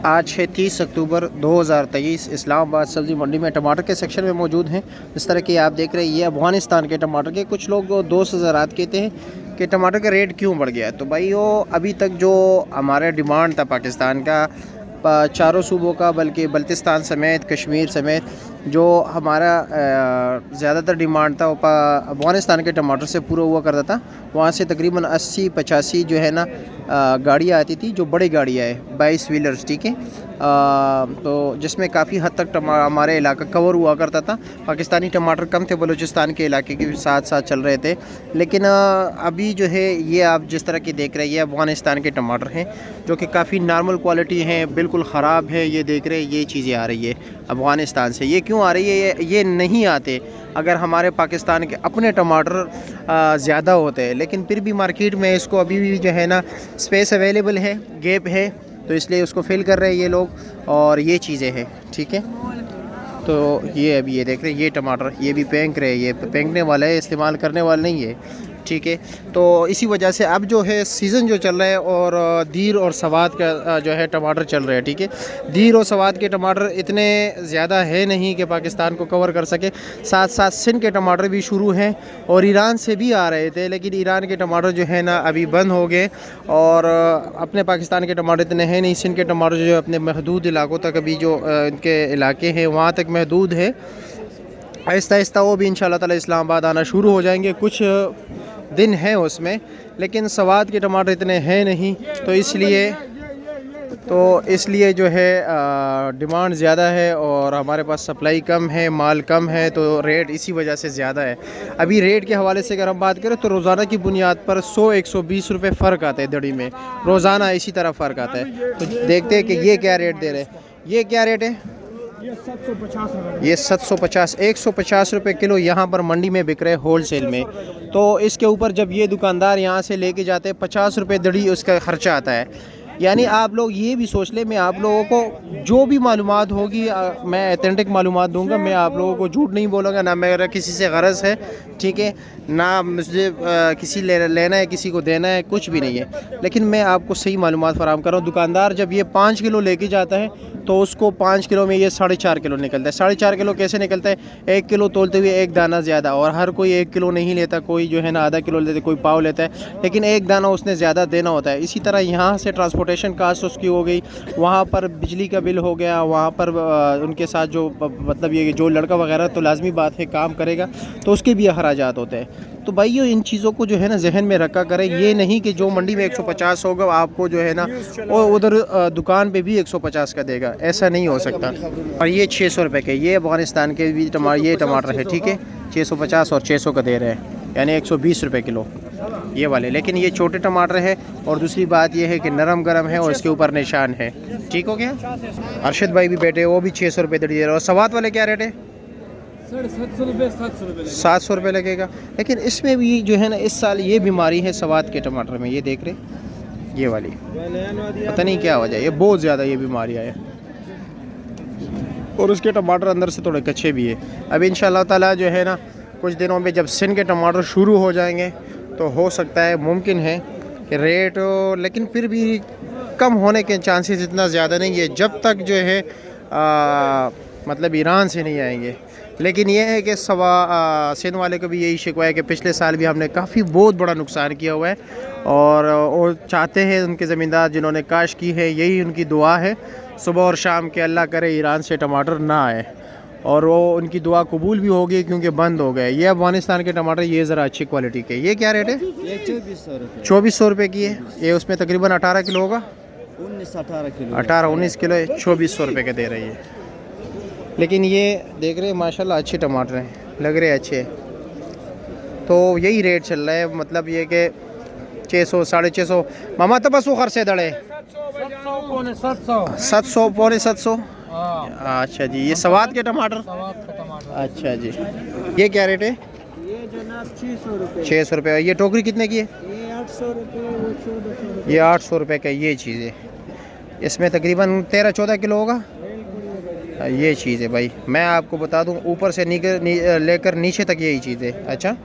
आज है 30 अक्टूबर 2023। इस्लामाबाद सब्ज़ी मंडी में टमाटर के सेक्शन में मौजूद हैं। इस तरह के आप देख रहे हैं, ये अफ़गानिस्तान के टमाटर के। कुछ लोग दोस्त ज़रात कहते हैं कि टमाटर का रेट क्यों बढ़ गया। तो भाई वो अभी तक जो हमारा डिमांड था पाकिस्तान का, चारों सूबों का, बल्कि बल्तिस्तान समेत, कश्मीर समेत, जो हमारा ज़्यादातर डिमांड था वो अफ़गानिस्तान के टमाटर से पूरा हुआ करता था। वहाँ से तकरीबन 80-85 जो है ना गाड़ियाँ आती थी, जो बड़ी गाड़ियाँ है, 22 व्हीलर्स, ठीक है। तो जिसमें काफ़ी हद तक हमारे इलाका कवर हुआ करता था। पाकिस्तानी टमाटर कम थे, बलूचिस्तान के इलाके के साथ साथ चल रहे थे। लेकिन अभी जो है ये आप जिस तरह की देख रहे हैं, ये अफ़गानिस्तान के टमाटर हैं जो कि काफ़ी नॉर्मल क्वालिटी हैं, बिल्कुल ख़राब है। ये देख रहे हैं, ये चीज़ें आ रही है अफ़गानिस्तान से। ये क्यों आ रही है? ये नहीं आते अगर हमारे पाकिस्तान के अपने टमाटर ज़्यादा होते हैं। लेकिन फिर भी मार्केट में इसको अभी भी जो है ना स्पेस अवेलेबल है, गैप है, तो इसलिए उसको फिल कर रहे हैं ये लोग, और ये चीज़ें हैं, ठीक है। तो ये अभी ये देख रहे हैं, ये टमाटर ये भी फेंक रहे हैं, ये फेंकने वाला है, इस्तेमाल करने वाला नहीं है, ठीक है। तो इसी वजह से अब जो है सीज़न जो चल रहा है, और दीर और सवाद का जो है टमाटर चल रहे हैं, ठीक है। दीर और सवाद के टमाटर इतने ज़्यादा है नहीं कि पाकिस्तान को कवर कर सके। साथ साथ सिंध के टमाटर भी शुरू हैं, और ईरान से भी आ रहे थे, लेकिन ईरान के टमाटर जो है ना अभी बंद हो गए। और अपने पाकिस्तान के टमाटर इतने हैं नहीं। सिंध के टमाटर जो है अपने महदूद इलाकों तक, अभी जो इनके इलाके हैं वहाँ तक महदूद है। आहिस्ता आहिस्ता वो भी इंशाल्लाह ताला इस्लामाबाद आना शुरू हो जाएंगे। कुछ दिन है उसमें, लेकिन सवाद के टमाटर इतने हैं नहीं, तो इसलिए जो है डिमांड ज़्यादा है और हमारे पास सप्लाई कम है, माल कम है, तो रेट इसी वजह से ज़्यादा है। अभी रेट के हवाले से अगर हम बात करें तो रोज़ाना की बुनियाद पर 100-120 रुपये फ़र्क आता है दड़ी में, रोज़ाना इसी तरह फ़र्क आता है। तो देखते हैं कि ये क्या रेट दे रहे हैं। ये क्या रेट है? ये 750 रुपये। ये 750, 150 रुपये किलो यहाँ पर मंडी में बिक रहे हैं होलसेल में। तो इसके ऊपर जब ये दुकानदार यहाँ से लेके जाते हैं, 50 रुपये दड़ी उसका ख़र्चा आता है। यानी आप लोग ये भी सोच लें, मैं आप लोगों को जो भी मालूमात होगी मैं ऑथेंटिक मालूमात दूंगा। मैं आप लोगों को झूठ नहीं बोलूँगा, ना मेरा किसी से गरज है, ठीक है, ना मुझे किसी लेना है, किसी को देना है, कुछ भी नहीं है। लेकिन मैं आपको सही मालूमात फराहम कर रहा हूँ। दुकानदार जब ये 5 किलो लेके जाता है तो उसको 5 किलो में ये 4.5 किलो निकलता है। 4.5 किलो कैसे निकलता है? 1 किलो तोलते हुए एक दाना ज़्यादा, और हर कोई 1 किलो नहीं लेता, कोई जो है ना आधा किलो लेता है, कोई पाव लेता है, लेकिन एक दाना उसने ज़्यादा देना होता है। इसी तरह यहाँ से ट्रांसपोर्टेशन कास्ट उसकी हो गई, वहाँ पर बिजली का बिल हो गया, वहाँ पर उनके साथ जो मतलब ये जो लड़का वगैरह तो लाजमी बात है काम करेगा, तो उसके भी अखराजात होते हैं। तो भाई ये इन चीज़ों को जो है ना जहन में रखा करें। ये नहीं कि जो मंडी में 150 होगा आपको जो है ना वो उधर दुकान पे भी 150 का देगा, ऐसा नहीं हो सकता। और ये 600 रुपये के, ये अफ़गानिस्तान के भी ये टमाटर है, ठीक है, 650 और 600 का दे रहे हैं, यानी 120 रुपये किलो ये वाले। लेकिन ये छोटे टमाटर है, और दूसरी बात ये है कि नरम गरम है और इसके ऊपर निशान है। ठीक हो गया। अरशद भाई भी बैठे, वो भी 600 रुपये दे रहे हैं। और सवाद वाले क्या रेट है? 700 रुपये लगेगा। लेकिन इसमें भी जो है ना इस साल ये बीमारी है सवाद के टमाटर में, ये देख रहे ये वाली, पता नहीं क्या वजह है, ये बहुत ज़्यादा ये बीमारी है। और उसके टमाटर अंदर से थोड़े कच्चे भी है। अब इंशाल्लाह ताला जो है ना कुछ दिनों में जब सिंध के टमाटर शुरू हो जाएंगे तो हो सकता है, मुमकिन है कि रेट, लेकिन फिर भी कम होने के चांसेस इतना ज़्यादा नहीं है जब तक जो है मतलब ईरान से नहीं आएंगे। लेकिन यह है कि सिंध वाले को भी यही शिकवा है कि पिछले साल भी हमने काफ़ी बहुत बड़ा नुकसान किया हुआ है, और चाहते हैं उनके ज़मींदार जिन्होंने काश की है, यही उनकी दुआ है सुबह और शाम के अल्लाह करे ईरान से टमाटर ना आए, और वो उनकी दुआ कबूल भी होगी क्योंकि बंद हो गए। ये अफ़गानिस्तान के टमाटर ये ज़रा अच्छी क्वालिटी के। ये क्या रेट है? ये 2400 रुपये। 2400 रुपये की है। ये उसमें तकरीबन 18 किलो होगा, 18 किलो, 18-19 किलो है, 2400 रुपये के दे रही है। लेकिन ये देख रहे हैं माशाल्लाह अच्छे टमाटर हैं, लग रहे अच्छे। तो यही रेट चल रहा है, मतलब ये कि 600 650 मामा तो बस वो खर्चे दड़े 700 पौने 700। अच्छा जी। ये सवाद के टमाटर, अच्छा जी। ये क्या रेट है? ये जनाब 600 रुपये। 600 रुपये। ये टोकरी कितने की है? ये 800 रुपये। ये 800 रुपये का ये चीज़ है। इसमें तकरीबन 13-14 किलो होगा ये चीज़ है भाई। मैं आपको बता दूं ऊपर से लेकर नीचे तक यही चीज़ है। अच्छा।